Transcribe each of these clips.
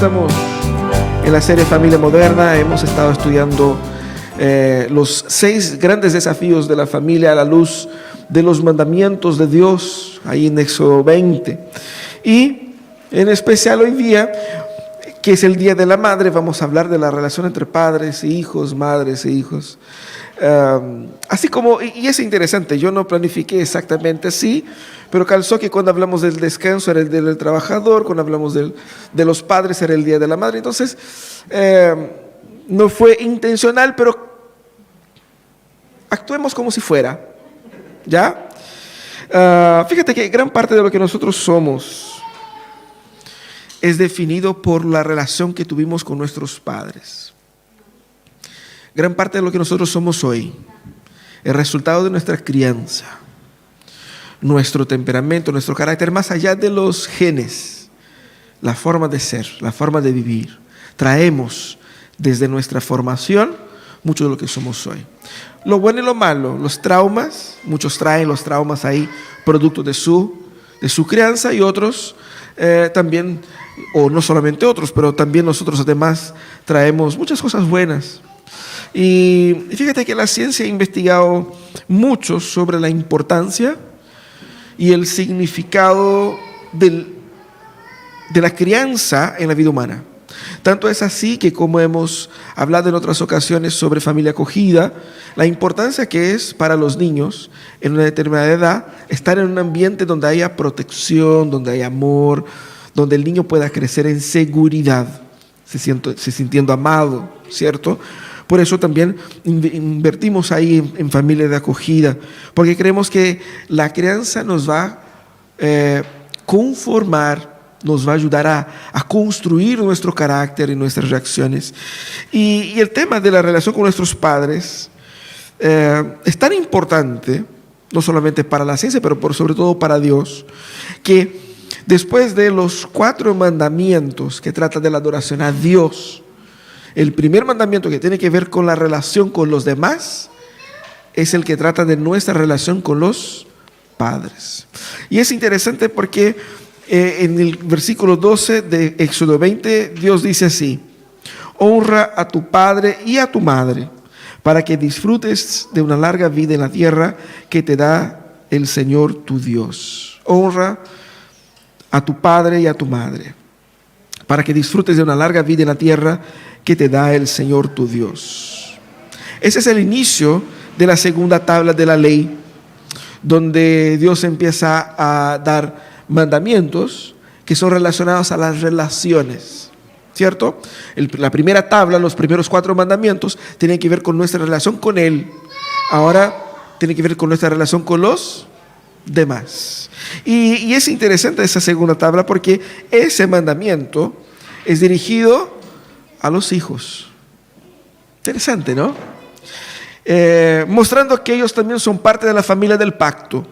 estamos en la serie Familia Moderna. Hemos estado estudiando los 6 grandes desafíos de la familia a la luz de los mandamientos de Dios, ahí en Éxodo 20. Y en especial hoy día, que es el Día de la Madre, vamos a hablar de la relación entre padres e hijos, madres e hijos. Así como, y es interesante, yo no planifiqué exactamente así, pero calzó que cuando hablamos del descanso era el Día del Trabajador, cuando hablamos de los padres era el Día de la Madre. Entonces, no fue intencional, pero actuemos como si fuera, ¿ya? Fíjate que gran parte de lo que nosotros somos es definido por la relación que tuvimos con nuestros padres. Gran parte de lo que nosotros somos hoy, el resultado de nuestra crianza, nuestro temperamento, nuestro carácter, más allá de los genes, la forma de ser, la forma de vivir. Traemos desde nuestra formación mucho de lo que somos hoy. Lo bueno y lo malo, los traumas, muchos traen los traumas ahí, producto de su crianza, y otros también, o no solamente otros, pero también nosotros además traemos muchas cosas buenas. Y fíjate que la ciencia ha investigado mucho sobre la importancia y el significado de la crianza en la vida humana. Tanto es así que, como hemos hablado en otras ocasiones sobre familia acogida, la importancia que es para los niños en una determinada edad estar en un ambiente donde haya protección, donde haya amor, donde el niño pueda crecer en seguridad, se sintiendo amado, ¿cierto? Por eso también invertimos ahí en familia de acogida, porque creemos que la crianza nos va a conformar, nos va a ayudar a construir nuestro carácter y nuestras reacciones. Y el tema de la relación con nuestros padres es tan importante, no solamente para la ciencia, pero sobre todo para Dios, que después de los 4 mandamientos que tratan de la adoración a Dios, el primer mandamiento, que tiene que ver con la relación con los demás, es el que trata de nuestra relación con los padres. Y es interesante porque en el versículo 12 de Éxodo 20, Dios dice así: honra a tu padre y a tu madre, para que disfrutes de una larga vida en la tierra que te da el Señor tu Dios. Honra a tu padre y a tu madre, para que disfrutes de una larga vida en la tierra que te da el Señor tu Dios. Ese es el inicio de la segunda tabla de la ley, donde Dios empieza a dar mandamientos que son relacionados a las relaciones, ¿cierto? La primera tabla, los primeros 4 mandamientos, tienen que ver con nuestra relación con Él. Ahora tiene que ver con nuestra relación con los demás. Y es interesante esa segunda tabla, porque ese mandamiento es dirigido a los hijos. Interesante, ¿no? Mostrando que ellos también son parte de la familia del pacto.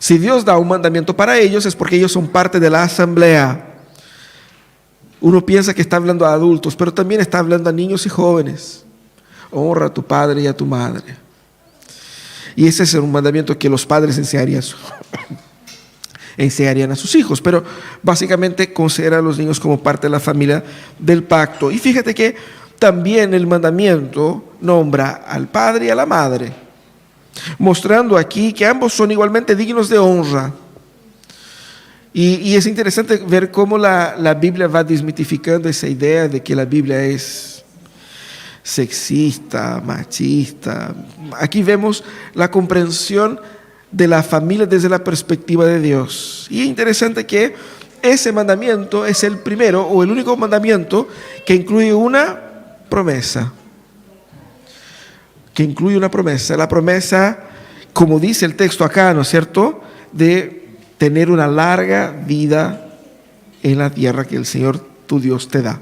Si Dios da un mandamiento para ellos, es porque ellos son parte de la asamblea. Uno piensa que está hablando a adultos, pero también está hablando a niños y jóvenes. Honra a tu padre y a tu madre. Y ese es un mandamiento que los padres enseñarían a sus hijos, pero básicamente considera a los niños como parte de la familia del pacto. Y fíjate que también el mandamiento nombra al padre y a la madre, mostrando aquí que ambos son igualmente dignos de honra. Y es interesante ver cómo la Biblia va desmitificando esa idea de que la Biblia es sexista, machista. Aquí vemos la comprensión de la familia desde la perspectiva de Dios. Y es interesante que ese mandamiento es el primero o el único mandamiento que incluye una promesa. La promesa, como dice el texto acá, ¿no es cierto?, de tener una larga vida en la tierra que el Señor tu Dios te da.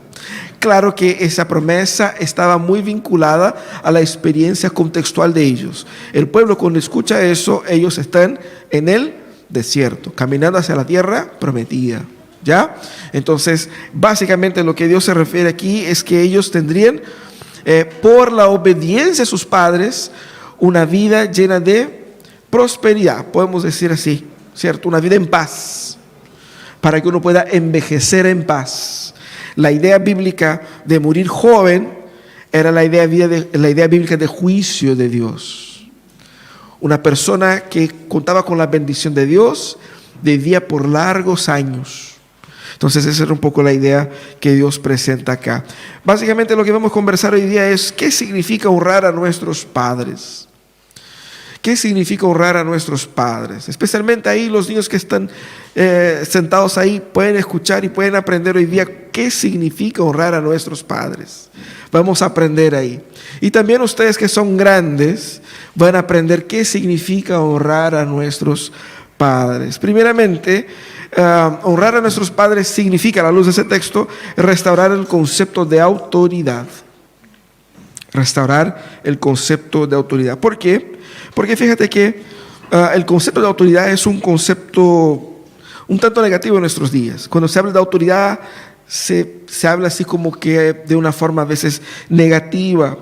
Claro que esa promesa estaba muy vinculada a la experiencia contextual de ellos. El pueblo, cuando escucha eso, ellos están en el desierto, caminando hacia la tierra prometida, ¿ya? Entonces, básicamente lo que Dios se refiere aquí es que ellos tendrían, por la obediencia a sus padres, una vida llena de prosperidad, podemos decir así, ¿cierto? Una vida en paz. para que uno pueda envejecer en paz. La idea bíblica de morir joven era la idea bíblica de juicio de Dios. Una persona que contaba con la bendición de Dios vivía por largos años. Entonces esa era un poco la idea que Dios presenta acá. Básicamente lo que vamos a conversar hoy día es qué significa honrar a nuestros padres. ¿Qué significa honrar a nuestros padres? Especialmente ahí los niños que están sentados ahí pueden escuchar y pueden aprender hoy día qué significa honrar a nuestros padres. Vamos a aprender ahí. Y también ustedes que son grandes van a aprender qué significa honrar a nuestros padres. Primeramente, honrar a nuestros padres significa, a la luz de ese texto, restaurar el concepto de autoridad. Restaurar el concepto de autoridad. ¿Por qué? Porque fíjate que el concepto de autoridad es un concepto un tanto negativo en nuestros días. Cuando se habla de autoridad, se habla así como que de una forma a veces negativa,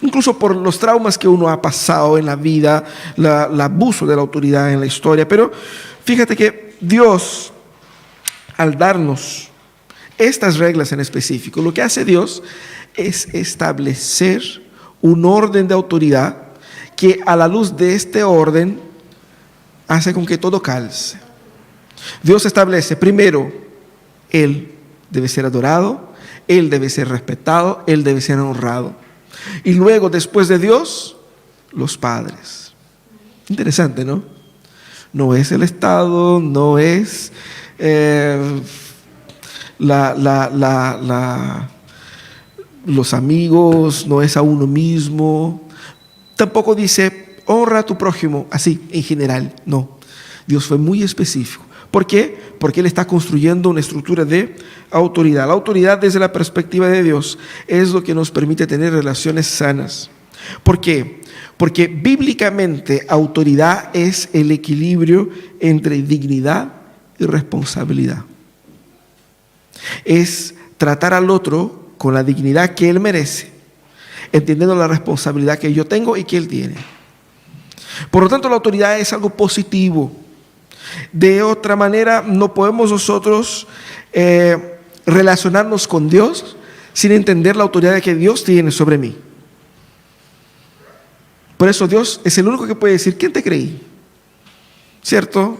incluso por los traumas que uno ha pasado en la vida, el abuso de la autoridad en la historia. Pero fíjate que Dios, al darnos estas reglas en específico, lo que hace Dios es establecer un orden de autoridad que a la luz de este orden hace con que todo calce. Dios establece, primero, Él debe ser adorado, Él debe ser respetado, Él debe ser honrado. Y luego, después de Dios, los padres. Interesante, ¿no? No es el Estado, no es los amigos, no es a uno mismo. Tampoco dice, honra a tu prójimo, así, en general. No, Dios fue muy específico. ¿Por qué? Porque Él está construyendo una estructura de autoridad. La autoridad desde la perspectiva de Dios es lo que nos permite tener relaciones sanas. ¿Por qué? Porque bíblicamente autoridad es el equilibrio entre dignidad y responsabilidad. Es tratar al otro con la dignidad que él merece, entendiendo la responsabilidad que yo tengo y que él tiene. Por lo tanto, la autoridad es algo positivo. De otra manera, no podemos nosotros relacionarnos con Dios sin entender la autoridad que Dios tiene sobre mí. Por eso Dios es el único que puede decir, ¿quién te creí? ¿Cierto?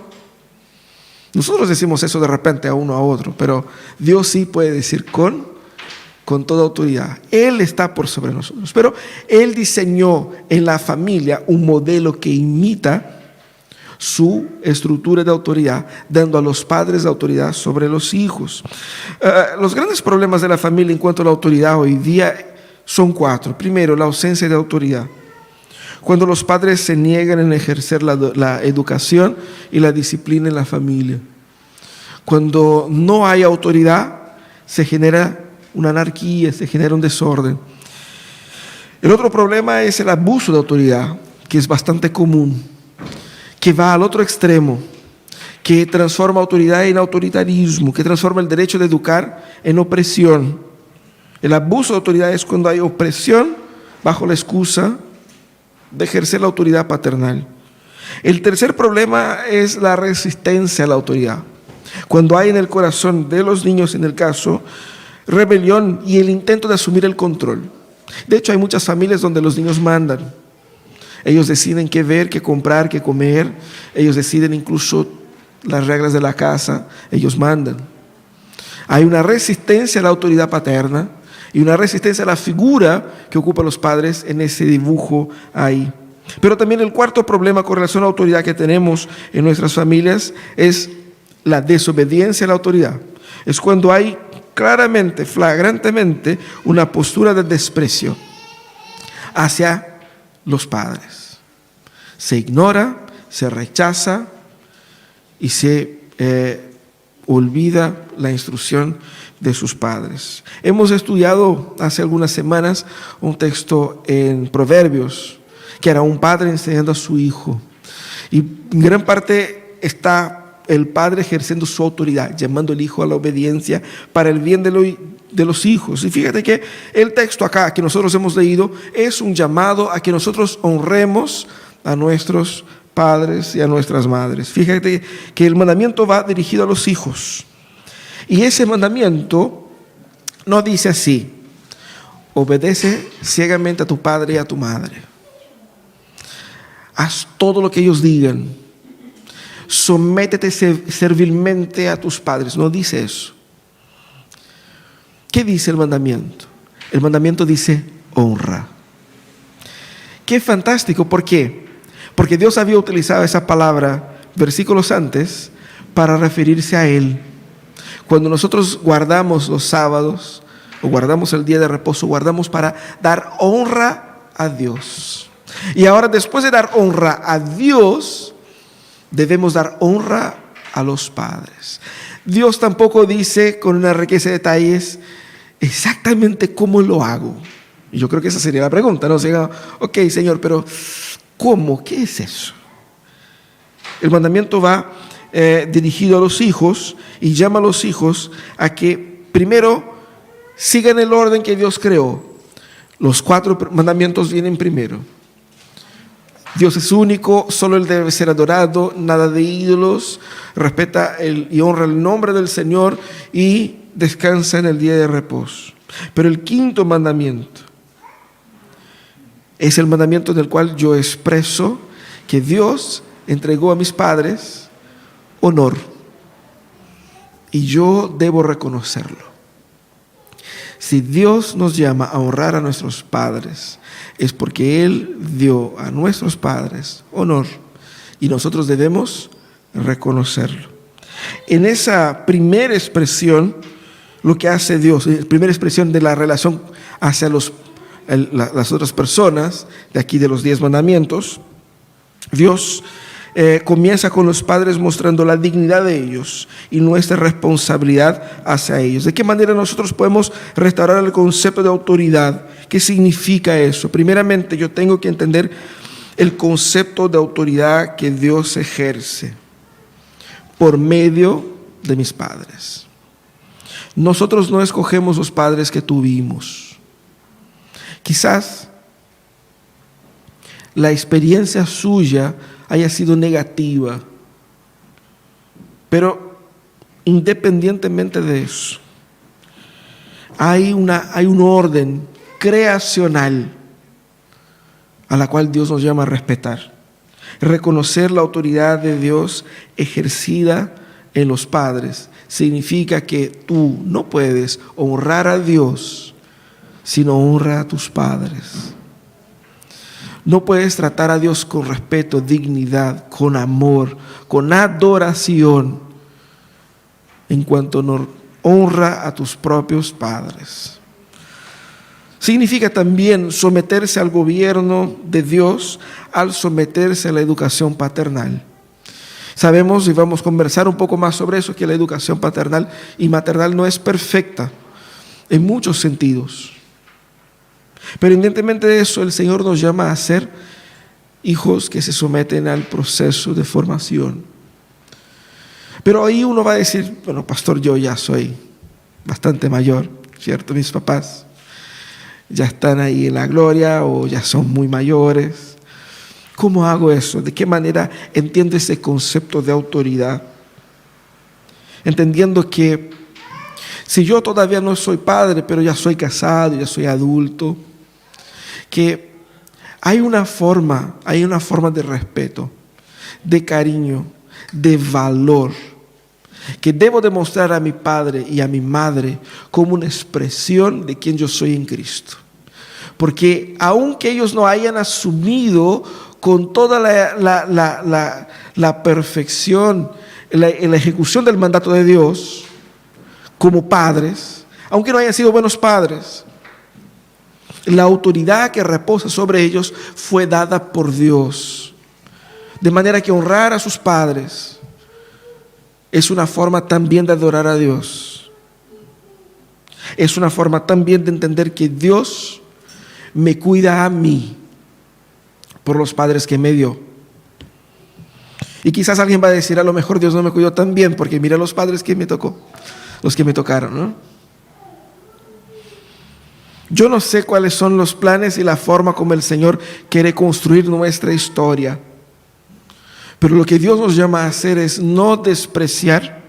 Nosotros decimos eso de repente a uno a otro, pero Dios sí puede decir con toda autoridad. Él está por sobre nosotros, pero Él diseñó en la familia un modelo que imita su estructura de autoridad, dando a los padres la autoridad sobre los hijos. Los grandes problemas de la familia en cuanto a la autoridad hoy día son 4. Primero, la ausencia de autoridad. Cuando los padres se niegan en ejercer la educación y la disciplina en la familia. Cuando no hay autoridad, se genera una anarquía, se genera un desorden. El otro problema es el abuso de autoridad, que es bastante común, que va al otro extremo, que transforma autoridad en autoritarismo, que transforma el derecho de educar en opresión. El abuso de autoridad es cuando hay opresión bajo la excusa de ejercer la autoridad paternal. El tercer problema es la resistencia a la autoridad. Cuando hay en el corazón de los niños, en el caso, rebelión y el intento de asumir el control. De hecho, hay muchas familias donde los niños mandan. Ellos deciden qué ver, qué comprar, qué comer. Ellos deciden incluso las reglas de la casa. Ellos mandan. Hay una resistencia a la autoridad paterna y una resistencia a la figura que ocupan los padres en ese dibujo ahí. Pero también el cuarto problema con relación a la autoridad que tenemos en nuestras familias es la desobediencia a la autoridad. Es cuando hay claramente, flagrantemente, una postura de desprecio hacia los padres. Se ignora, se rechaza y se olvida la instrucción de sus padres. Hemos estudiado hace algunas semanas un texto en Proverbios que era un padre enseñando a su hijo, y en gran parte está el padre ejerciendo su autoridad, llamando al hijo a la obediencia para el bien de los hijos. Y fíjate que el texto acá que nosotros hemos leído es un llamado a que nosotros honremos a nuestros padres y a nuestras madres. Fíjate que el mandamiento va dirigido a los hijos. Y ese mandamiento no dice así: obedece ciegamente a tu padre y a tu madre. Haz todo lo que ellos digan. Sométete servilmente a tus padres. No dice eso. ¿Qué dice el mandamiento? El mandamiento dice honra. Qué fantástico. ¿Por qué? Porque Dios había utilizado esa palabra versículos antes para referirse a Él. Cuando nosotros guardamos los sábados o guardamos el día de reposo, guardamos para dar honra a Dios. Y ahora, después de dar honra a Dios, debemos dar honra a los padres. Dios tampoco dice con una riqueza de detalles exactamente cómo lo hago. Y yo creo que esa sería la pregunta, ¿no? O sea, ok, Señor, pero ¿cómo? ¿Qué es eso? El mandamiento va dirigido a los hijos y llama a los hijos a que primero sigan el orden que Dios creó. Los 4 mandamientos vienen primero. Dios es único, solo Él debe ser adorado, nada de ídolos, respeta y honra el nombre del Señor y descansa en el día de reposo. Pero el 5.º mandamiento es el mandamiento en el cual yo expreso que Dios entregó a mis padres honor y yo debo reconocerlo. Si Dios nos llama a honrar a nuestros padres, es porque Él dio a nuestros padres honor y nosotros debemos reconocerlo. En esa primera expresión, lo que hace Dios, la primera expresión de la relación hacia las otras personas, de aquí de los 10 mandamientos, Dios comienza con los padres mostrando la dignidad de ellos y nuestra responsabilidad hacia ellos. ¿De qué manera nosotros podemos restaurar el concepto de autoridad? ¿Qué significa eso? Primeramente, yo tengo que entender el concepto de autoridad que Dios ejerce por medio de mis padres. Nosotros no escogemos los padres que tuvimos. Quizás la experiencia suya haya sido negativa, pero independientemente de eso, hay un orden creacional a la cual Dios nos llama a respetar. Reconocer la autoridad de Dios ejercida en los padres significa que tú no puedes honrar a Dios si no honras a tus padres. No puedes tratar a Dios con respeto, dignidad, con amor, con adoración, en cuanto no honra a tus propios padres. Significa también someterse al gobierno de Dios al someterse a la educación paternal. Sabemos, y vamos a conversar un poco más sobre eso, que la educación paternal y maternal no es perfecta en muchos sentidos. Pero independientemente de eso, el Señor nos llama a ser hijos que se someten al proceso de formación. Pero ahí uno va a decir, bueno, pastor, yo ya soy bastante mayor, ¿cierto? Mis papás ya están ahí en la gloria o ya son muy mayores. ¿Cómo hago eso? ¿De qué manera entiendo ese concepto de autoridad? Entendiendo que si yo todavía no soy padre, pero ya soy casado, ya soy adulto, que hay una forma de respeto, de cariño, de valor, que debo demostrar a mi padre y a mi madre como una expresión de quien yo soy en Cristo. Porque aunque ellos no hayan asumido con toda la perfección, la ejecución del mandato de Dios como padres, aunque no hayan sido buenos padres, la autoridad que reposa sobre ellos fue dada por Dios. De manera que honrar a sus padres es una forma también de adorar a Dios. Es una forma también de entender que Dios me cuida a mí por los padres que me dio. Y quizás alguien va a decir, a lo mejor Dios no me cuidó tan bien porque mira los padres que me tocó, los que me tocaron, ¿no? Yo no sé cuáles son los planes y la forma como el Señor quiere construir nuestra historia. Pero lo que Dios nos llama a hacer es no despreciar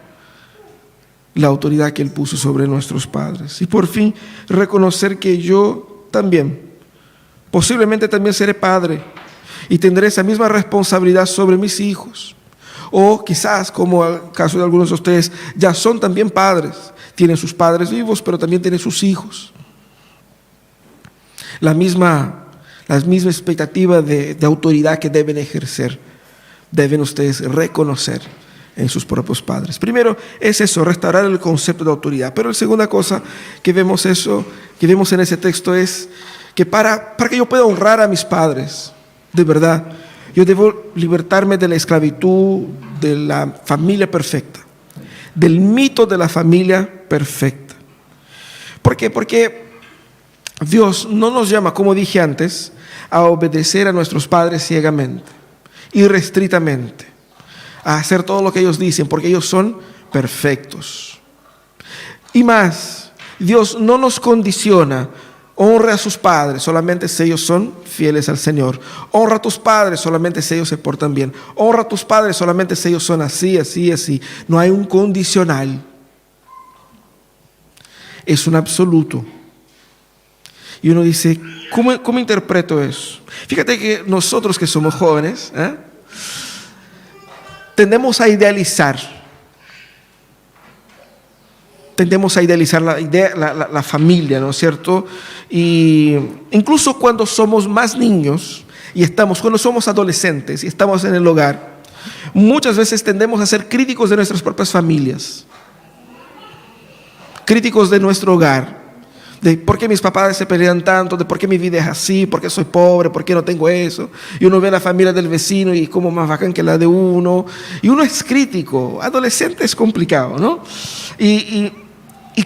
la autoridad que Él puso sobre nuestros padres. Y por fin reconocer que yo también, posiblemente también seré padre y tendré esa misma responsabilidad sobre mis hijos. O quizás, como el caso de algunos de ustedes, ya son también padres. Tienen sus padres vivos, pero también tienen sus hijos. La misma expectativa de autoridad que deben ejercer, deben ustedes reconocer en sus propios padres. Primero es eso, restaurar el concepto de autoridad. Pero la segunda cosa que vemos en ese texto es que para que yo pueda honrar a mis padres, de verdad, yo debo libertarme de la esclavitud de la familia perfecta, del mito de la familia perfecta. ¿Por qué? Porque Dios no nos llama, como dije antes, a obedecer a nuestros padres ciegamente, irrestritamente, a hacer todo lo que ellos dicen, porque ellos son perfectos. Y más, Dios no nos condiciona: honra a sus padres solamente si ellos son fieles al Señor. Honra a tus padres solamente si ellos se portan bien. Honra a tus padres solamente si ellos son así, así, así. No hay un condicional. Es un absoluto. Y uno dice, ¿cómo interpreto eso? Fíjate que nosotros que somos jóvenes, tendemos a idealizar la familia, ¿no es cierto? Y incluso cuando somos más niños cuando somos adolescentes y estamos en el hogar, muchas veces tendemos a ser críticos de nuestras propias familias, críticos de nuestro hogar, de por qué mis papás se pelean tanto, de por qué mi vida es así, por qué soy pobre, por qué no tengo eso. Y uno ve la familia del vecino y como más bacán que la de uno. Y uno es crítico. Adolescente es complicado, ¿no? Y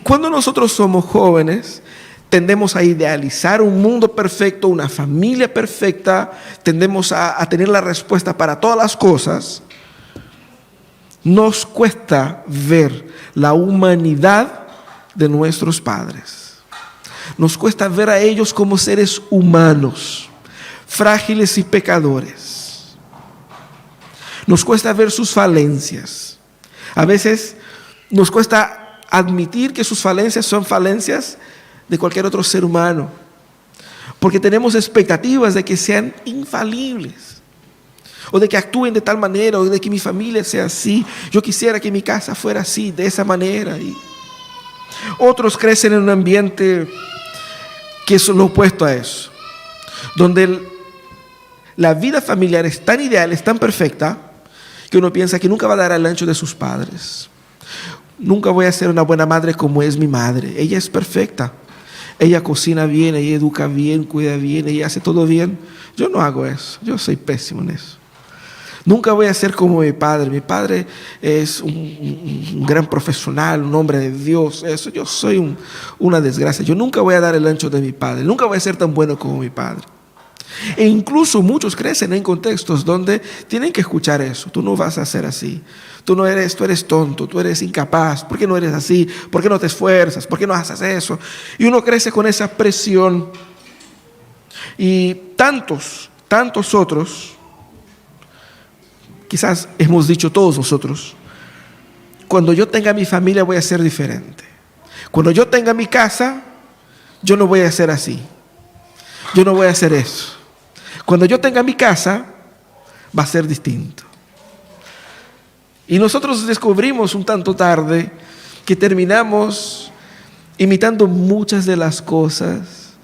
cuando nosotros somos jóvenes, tendemos a idealizar un mundo perfecto, una familia perfecta, tendemos a tener la respuesta para todas las cosas. Nos cuesta ver la humanidad de nuestros padres. Nos cuesta ver a ellos como seres humanos, frágiles y pecadores. Nos cuesta ver sus falencias. A veces nos cuesta admitir que sus falencias son falencias de cualquier otro ser humano, porque tenemos expectativas de que sean infalibles, o de que actúen de tal manera, o de que mi familia sea así. Yo quisiera que mi casa fuera así, de esa manera. Y otros crecen en un ambiente que es lo opuesto a eso, donde la vida familiar es tan ideal, es tan perfecta, que uno piensa que nunca va a dar al ancho de sus padres. Nunca voy a ser una buena madre como es mi madre. Ella es perfecta. Ella cocina bien, ella educa bien, cuida bien, ella hace todo bien. Yo no hago eso, yo soy pésimo en eso. Nunca voy a ser como mi padre. Mi padre es un gran profesional, un hombre de Dios. Eso, yo soy una desgracia. Yo nunca voy a dar el ancho de mi padre. Nunca voy a ser tan bueno como mi padre. E incluso muchos crecen en contextos donde tienen que escuchar eso. Tú no vas a ser así. Tú eres tonto, tú eres incapaz. ¿Por qué no eres así? ¿Por qué no te esfuerzas? ¿Por qué no haces eso? Y uno crece con esa presión. Y tantos otros, quizás hemos dicho todos nosotros, cuando yo tenga mi familia voy a ser diferente. Cuando yo tenga mi casa, yo no voy a ser así. Yo no voy a hacer eso. Cuando yo tenga mi casa, va a ser distinto. Y nosotros descubrimos un tanto tarde que terminamos imitando muchas de las cosas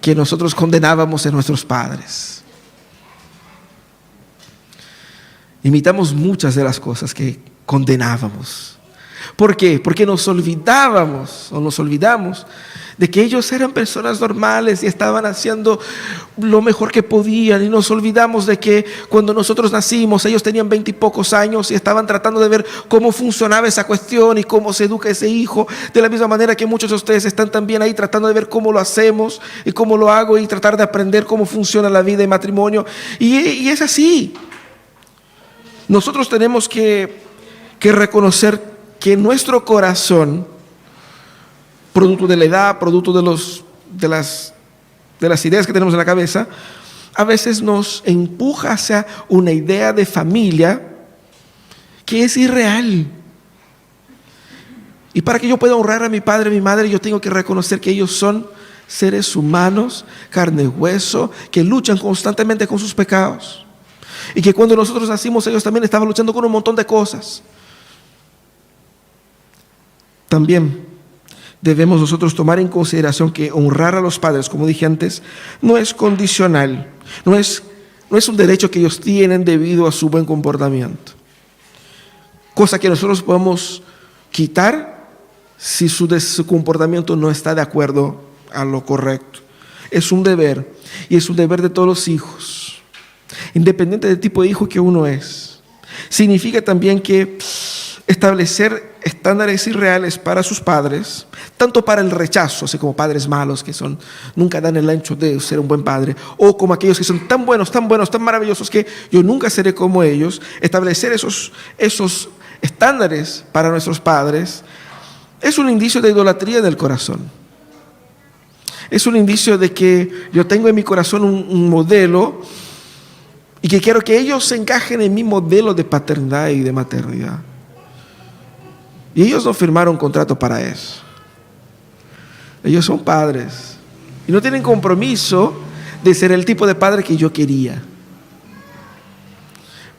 que nosotros condenábamos en nuestros padres. Imitamos muchas de las cosas que condenábamos. ¿Por qué? Porque nos olvidamos de que ellos eran personas normales y estaban haciendo lo mejor que podían, y nos olvidamos de que cuando nosotros nacimos ellos tenían 20 y pocos años y estaban tratando de ver cómo funcionaba esa cuestión y cómo se educa ese hijo, de la misma manera que muchos de ustedes están también ahí tratando de ver cómo lo hacemos y cómo lo hago, y tratar de aprender cómo funciona la vida y matrimonio, y es así. Nosotros tenemos que reconocer que nuestro corazón, producto de la edad, producto de las ideas que tenemos en la cabeza, a veces nos empuja hacia una idea de familia que es irreal, Y para que yo pueda honrar a mi padre y mi madre, yo tengo que reconocer que ellos son seres humanos, carne y hueso, que luchan constantemente con sus pecados. Y que cuando nosotros nacimos, ellos también estaban luchando con un montón de cosas. También debemos nosotros tomar en consideración que honrar a los padres, como dije antes, no es condicional, no es un derecho que ellos tienen debido a su buen comportamiento. Cosa que nosotros podemos quitar si su comportamiento no está de acuerdo a lo correcto. Es un deber, y es un deber de todos los hijos, independiente del tipo de hijo que uno es. Significa también que establecer estándares irreales para sus padres, tanto para el rechazo, así como padres malos que nunca dan el ancho de ser un buen padre, o como aquellos que son tan buenos, tan maravillosos que yo nunca seré como ellos. Establecer esos estándares para nuestros padres es un indicio de idolatría del corazón. Es un indicio de que yo tengo en mi corazón un modelo y que quiero que ellos se encajen en mi modelo de paternidad y de maternidad. Y ellos no firmaron contrato para eso. Ellos son padres y no tienen compromiso de ser el tipo de padre que yo quería.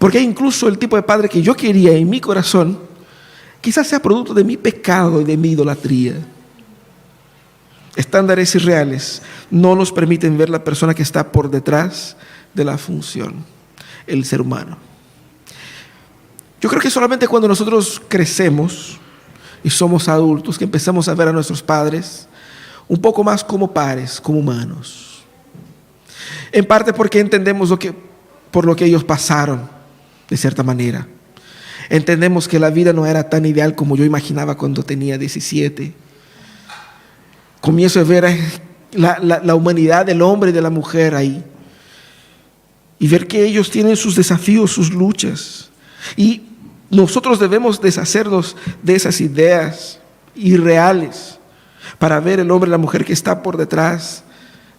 Porque incluso el tipo de padre que yo quería en mi corazón quizás sea producto de mi pecado y de mi idolatría. Estándares irreales no nos permiten ver la persona que está por detrás de la función, el ser humano. Yo creo que solamente cuando nosotros crecemos y somos adultos que empezamos a ver a nuestros padres un poco más como pares, como humanos. En parte porque entendemos por lo que ellos pasaron, de cierta manera. Entendemos que la vida no era tan ideal como yo imaginaba cuando tenía 17. Comienzo a ver la humanidad del hombre y de la mujer ahí. Y ver que ellos tienen sus desafíos, sus luchas. Y nosotros debemos deshacernos de esas ideas irreales para ver el hombre y la mujer que está por detrás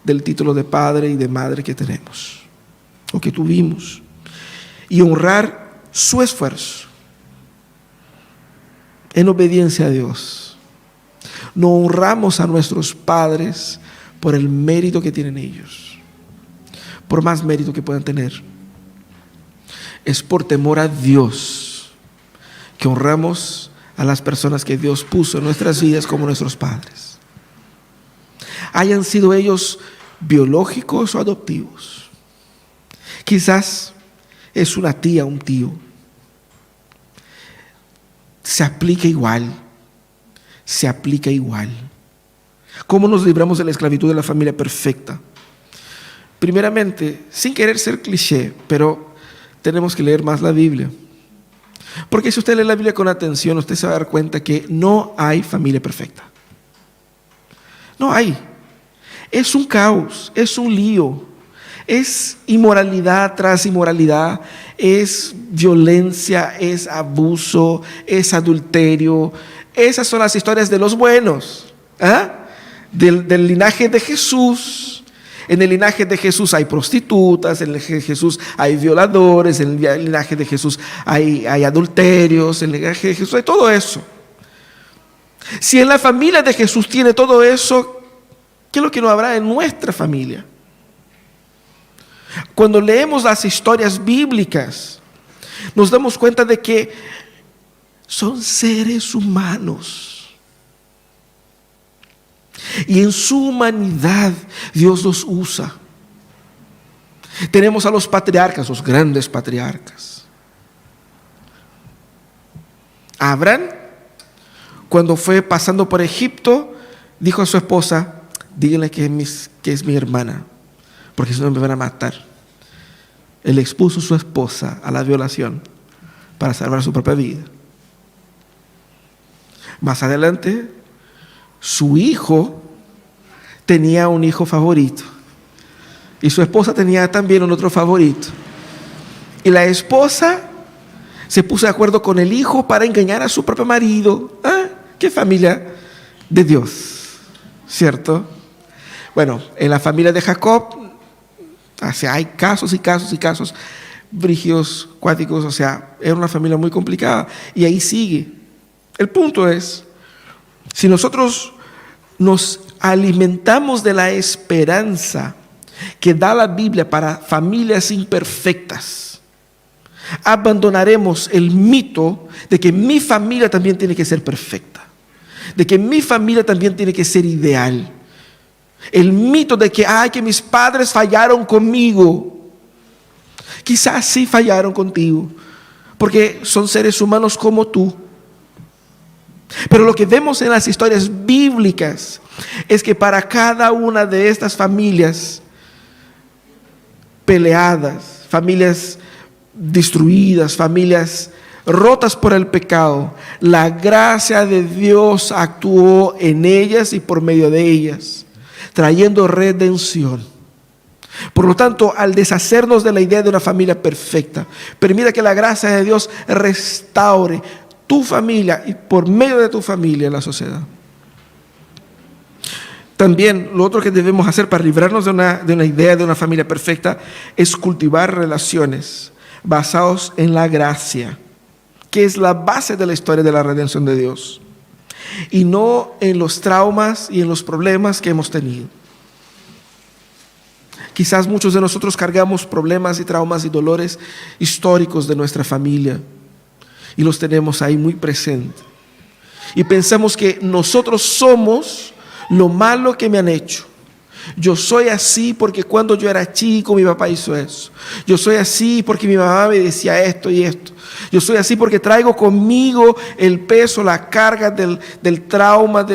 del título de padre y de madre que tenemos o que tuvimos. Y honrar su esfuerzo en obediencia a Dios. No honramos a nuestros padres por el mérito que tienen ellos, por más mérito que puedan tener. Es por temor a Dios que honramos a las personas que Dios puso en nuestras vidas como nuestros padres. Hayan sido ellos biológicos o adoptivos. Quizás es una tía, un tío. Se aplica igual. ¿Cómo nos libramos de la esclavitud de la familia perfecta? Primeramente, sin querer ser cliché, pero tenemos que leer más la Biblia. Porque si usted lee la Biblia con atención, usted se va a dar cuenta que no hay familia perfecta. No hay. Es un caos, es un lío, es inmoralidad tras inmoralidad, es violencia, es abuso, es adulterio. Esas son las historias de los buenos, del linaje de Jesús. En el linaje de Jesús hay prostitutas, en el linaje de Jesús hay violadores, en el linaje de Jesús hay adulterios, en el linaje de Jesús hay todo eso. Si en la familia de Jesús tiene todo eso, ¿qué es lo que no habrá en nuestra familia? Cuando leemos las historias bíblicas, nos damos cuenta de que son seres humanos. Y en su humanidad Dios los usa. Tenemos a los patriarcas, los grandes patriarcas. Abraham, cuando fue pasando por Egipto, dijo a su esposa: díganle que es mi hermana, porque si no me van a matar. Él expuso a su esposa a la violación para salvar su propia vida. Más adelante, su hijo tenía un hijo favorito y su esposa tenía también un otro favorito. Y la esposa se puso de acuerdo con el hijo para engañar a su propio marido. ¡Qué familia de Dios! ¿Cierto? Bueno, en la familia de Jacob, hay casos y casos y casos brígidos, cuáticos, era una familia muy complicada y ahí sigue. El punto es, Si nosotros nos alimentamos de la esperanza que da la Biblia para familias imperfectas, abandonaremos el mito de que mi familia también tiene que ser perfecta, de que mi familia también tiene que ser ideal. El mito de que mis padres fallaron conmigo. Quizás sí fallaron contigo, porque son seres humanos como tú. Pero lo que vemos en las historias bíblicas es que para cada una de estas familias peleadas, familias destruidas, familias rotas por el pecado, la gracia de Dios actuó en ellas y por medio de ellas, trayendo redención. Por lo tanto, al deshacernos de la idea de una familia perfecta, permita que la gracia de Dios restaure tu familia y por medio de tu familia la sociedad. También lo otro que debemos hacer para librarnos de una idea de una familia perfecta es cultivar relaciones basadas en la gracia, que es la base de la historia de la redención de Dios, y no en los traumas y en los problemas que hemos tenido. Quizás muchos de nosotros cargamos problemas y traumas y dolores históricos de nuestra familia y los tenemos ahí muy presentes. Y pensamos que nosotros somos lo malo que me han hecho. Yo soy así porque cuando yo era chico mi papá hizo eso. Yo soy así porque mi mamá me decía esto y esto. Yo soy así porque traigo conmigo el peso, la carga del trauma.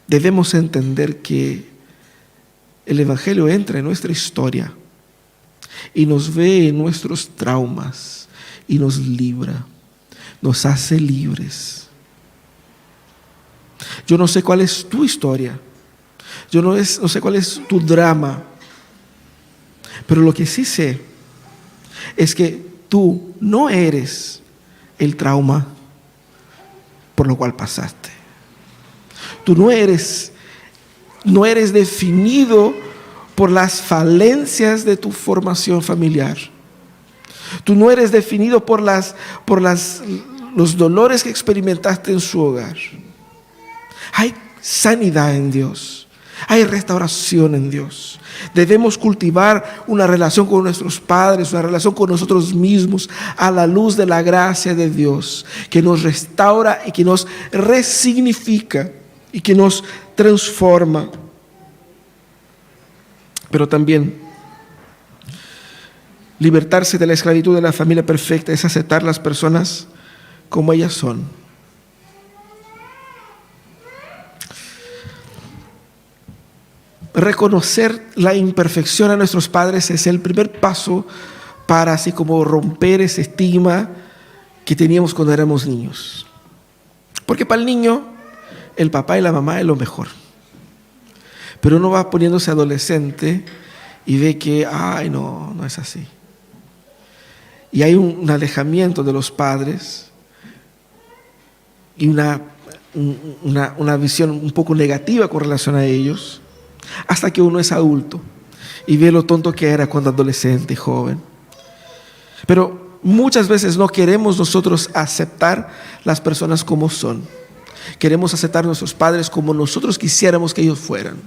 Debemos entender que el Evangelio entra en nuestra historia y nos ve en nuestros traumas y nos libra, nos hace libres. Yo no sé cuál es tu historia, yo no sé cuál es tu drama, pero lo que sí sé es que tú no eres el trauma por lo cual pasaste. Tú no eres definido por las falencias de tu formación familiar. Tú no eres definido por los dolores que experimentaste en su hogar. Hay sanidad en Dios. Hay restauración en Dios. Debemos cultivar una relación con nuestros padres, una relación con nosotros mismos a la luz de la gracia de Dios, que nos restaura y que nos resignifica y que nos transforma. Pero también libertarse de la esclavitud de la familia perfecta es aceptar las personas como ellas son. Reconocer la imperfección a nuestros padres es el primer paso para así como romper ese estigma que teníamos cuando éramos niños. Porque para el niño, el papá y la mamá es lo mejor. Pero uno va poniéndose adolescente y ve que, no es así. Y hay un alejamiento de los padres y una visión un poco negativa con relación a ellos, hasta que uno es adulto y ve lo tonto que era cuando adolescente y joven. Pero muchas veces no queremos nosotros aceptar las personas como son. Queremos aceptar a nuestros padres como nosotros quisiéramos que ellos fueran.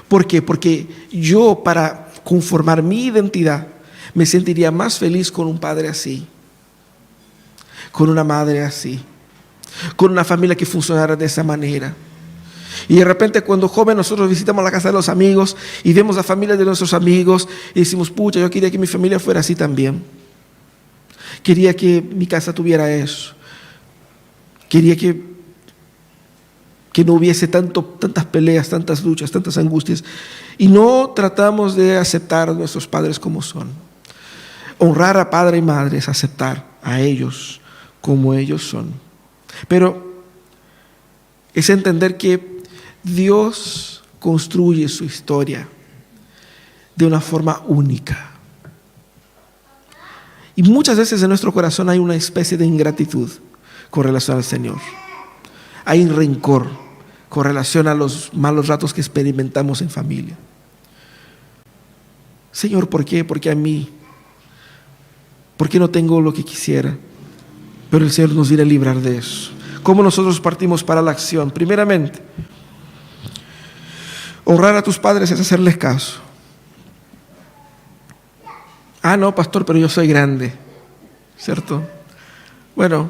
¿Por qué? Porque yo, para conformar mi identidad, me sentiría más feliz con un padre así, con una madre así, con una familia que funcionara de esa manera. Y de repente cuando joven nosotros visitamos la casa de los amigos y vemos la familia de nuestros amigos y decimos, pucha, yo quería que mi familia fuera así también. Quería que mi casa tuviera eso. Quería que no hubiese tantas peleas, tantas luchas, tantas angustias. Y no tratamos de aceptar a nuestros padres como son. Honrar a padre y madre es aceptar a ellos como ellos son. Pero es entender que Dios construye su historia de una forma única. Y muchas veces en nuestro corazón hay una especie de ingratitud con relación al Señor. Hay un rencor con relación a los malos ratos que experimentamos en familia. Señor, ¿por qué? ¿Por qué a mí? ¿Por qué no tengo lo que quisiera? Pero el Señor nos viene a librar de eso. ¿Cómo nosotros partimos para la acción? Primeramente, honrar a tus padres es hacerles caso. Ah, no, pastor, pero yo soy grande, ¿cierto? Bueno,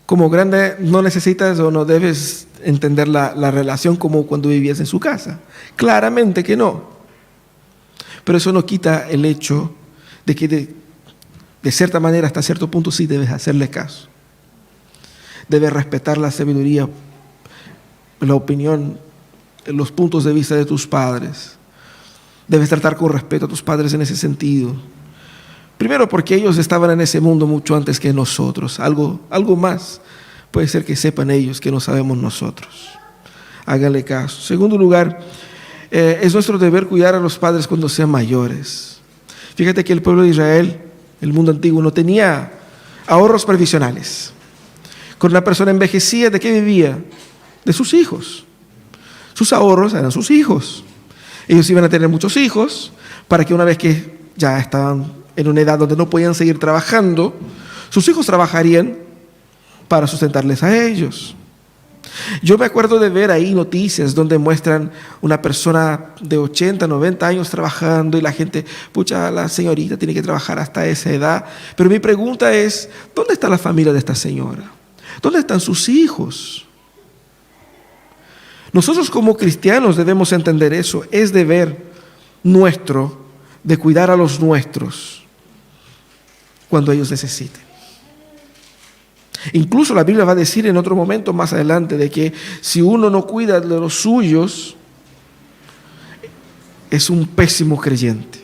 como grande no necesitas o no debes entender la relación como cuando vivías en su casa. Claramente que no. Pero eso no quita el hecho de que de cierta manera, hasta cierto punto, sí debes hacerle caso. Debes respetar la sabiduría, la opinión, los puntos de vista de tus padres. Debes tratar con respeto a tus padres en ese sentido. Primero, porque ellos estaban en ese mundo mucho antes que nosotros. Algo más puede ser que sepan ellos que no sabemos nosotros. Háganle caso. Segundo lugar, es nuestro deber cuidar a los padres cuando sean mayores. Fíjate que el pueblo de Israel, el mundo antiguo, no tenía ahorros previsionales. Cuando una persona envejecía, ¿de qué vivía? De sus hijos. Sus ahorros eran sus hijos. Ellos iban a tener muchos hijos para que una vez que ya estaban en una edad donde no podían seguir trabajando, sus hijos trabajarían para sustentarles a ellos. Yo me acuerdo de ver ahí noticias donde muestran una persona de 80, 90 años trabajando y la gente, pucha, la señorita tiene que trabajar hasta esa edad. Pero mi pregunta es, ¿dónde está la familia de esta señora? ¿Dónde están sus hijos? Nosotros como cristianos debemos entender eso. Es deber nuestro de cuidar a los nuestros cuando ellos necesiten. Incluso la Biblia va a decir en otro momento más adelante de que si uno no cuida de los suyos, es un pésimo creyente.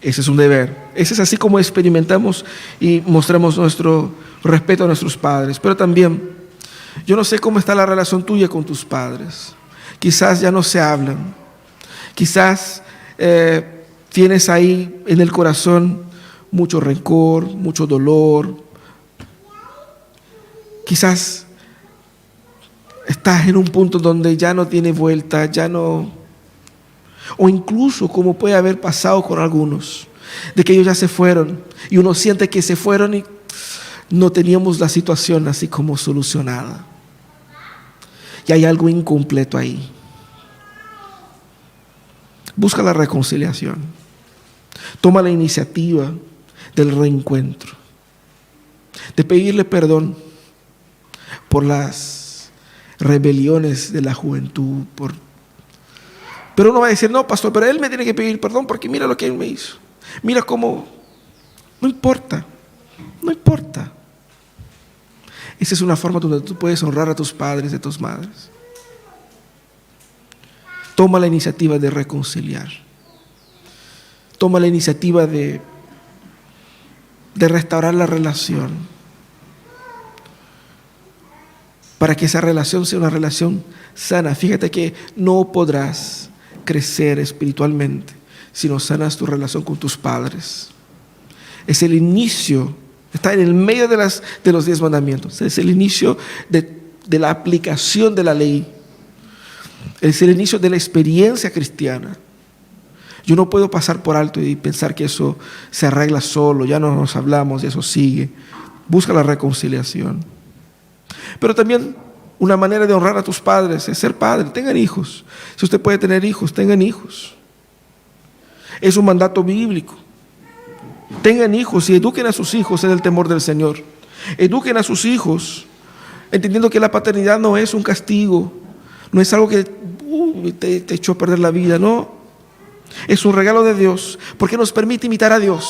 Ese es un deber. Ese es así como experimentamos y mostramos nuestro respeto a nuestros padres. Pero también, yo no sé cómo está la relación tuya con tus padres. Quizás ya no se hablan. Quizás tienes ahí en el corazón mucho rencor, mucho dolor. Quizás estás en un punto donde ya no tiene vuelta, ya no... O incluso como puede haber pasado con algunos, de que ellos ya se fueron y uno siente que se fueron y no teníamos la situación así como solucionada. Y hay algo incompleto ahí. Busca la reconciliación. Toma la iniciativa del reencuentro, de pedirle perdón por las rebeliones de la juventud. Pero uno va a decir, no, pastor, pero él me tiene que pedir perdón porque mira lo que él me hizo. Mira cómo... No importa. Esa es una forma donde tú puedes honrar a tus padres y a tus madres. Toma la iniciativa de reconciliar. Toma la iniciativa de restaurar la relación. Para que esa relación sea una relación sana. Fíjate que no podrás crecer espiritualmente si no sanas tu relación con tus padres. Es el inicio, está en el medio de los 10 mandamientos. Es el inicio de la aplicación de la ley. Es el inicio de la experiencia cristiana. Yo no puedo pasar por alto y pensar que eso se arregla solo, ya no nos hablamos y eso sigue. Busca la reconciliación. Pero también una manera de honrar a tus padres es ser padre. Tengan hijos. Si usted puede tener hijos, tengan hijos. Es un mandato bíblico. Tengan hijos y eduquen a sus hijos en el temor del Señor. Eduquen a sus hijos entendiendo que la paternidad no es un castigo, no es algo que te echó a perder la vida, no. Es un regalo de Dios porque nos permite imitar a Dios.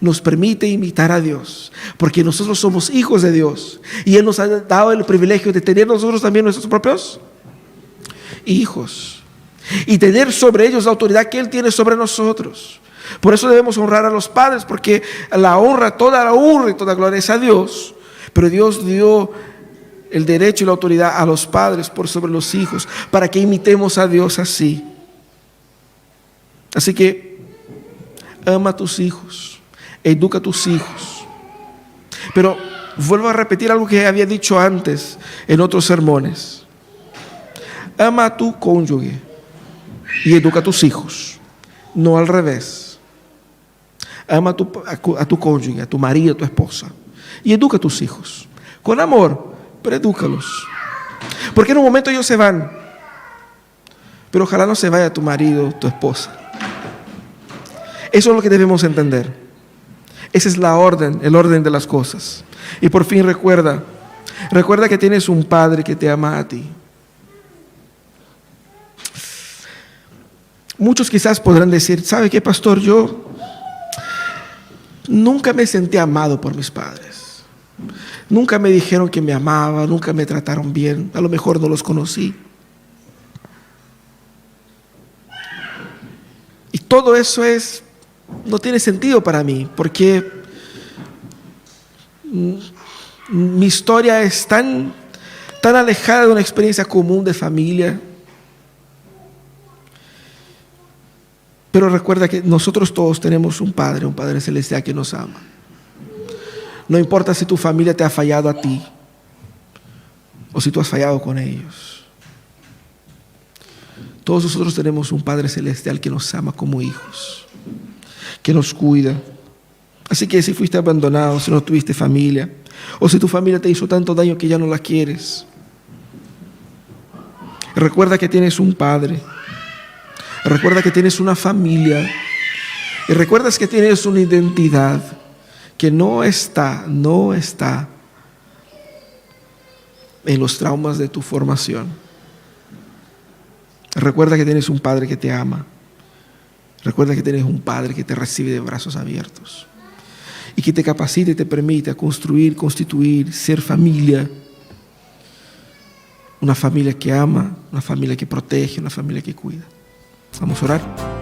Nos permite imitar a Dios porque nosotros somos hijos de Dios y Él nos ha dado el privilegio de tener nosotros también nuestros propios hijos y tener sobre ellos la autoridad que Él tiene sobre nosotros. Por eso debemos honrar a los padres, porque toda la honra y toda gloria es a Dios, pero Dios dio el derecho y la autoridad a los padres por sobre los hijos, para que imitemos a Dios así. Así que ama a tus hijos, educa a tus hijos. Pero vuelvo a repetir algo que había dicho antes en otros sermones. Ama a tu cónyuge y educa a tus hijos, no al revés. Ama a tu cónyuge, a tu marido, a tu esposa. Y educa a tus hijos. Con amor, pero edúcalos. Porque en un momento ellos se van. Pero ojalá no se vaya tu marido, tu esposa. Eso es lo que debemos entender. Esa es la orden, el orden de las cosas. Y por fin recuerda que tienes un Padre que te ama a ti. Muchos quizás podrán decir, ¿sabe qué, pastor? Yo nunca me sentí amado por mis padres. Nunca me dijeron que me amaban, nunca me trataron bien. A lo mejor no los conocí. Y todo eso no tiene sentido para mí, porque mi historia es tan alejada de una experiencia común de familia. Pero recuerda que nosotros todos tenemos un Padre celestial que nos ama. No importa si tu familia te ha fallado a ti o si tú has fallado con ellos. Todos nosotros tenemos un Padre celestial que nos ama como hijos, que nos cuida. Así que si fuiste abandonado, si no tuviste familia, o si tu familia te hizo tanto daño que ya no la quieres, recuerda que tienes un Padre. Recuerda que tienes una familia. Y recuerdas que tienes una identidad que no está en los traumas de tu formación. Recuerda que tienes un Padre que te ama. Recuerda que tienes un Padre que te recibe de brazos abiertos y que te capacita y te permite a construir, constituir, ser familia. Una familia que ama, una familia que protege, una familia que cuida. Vamos a orar.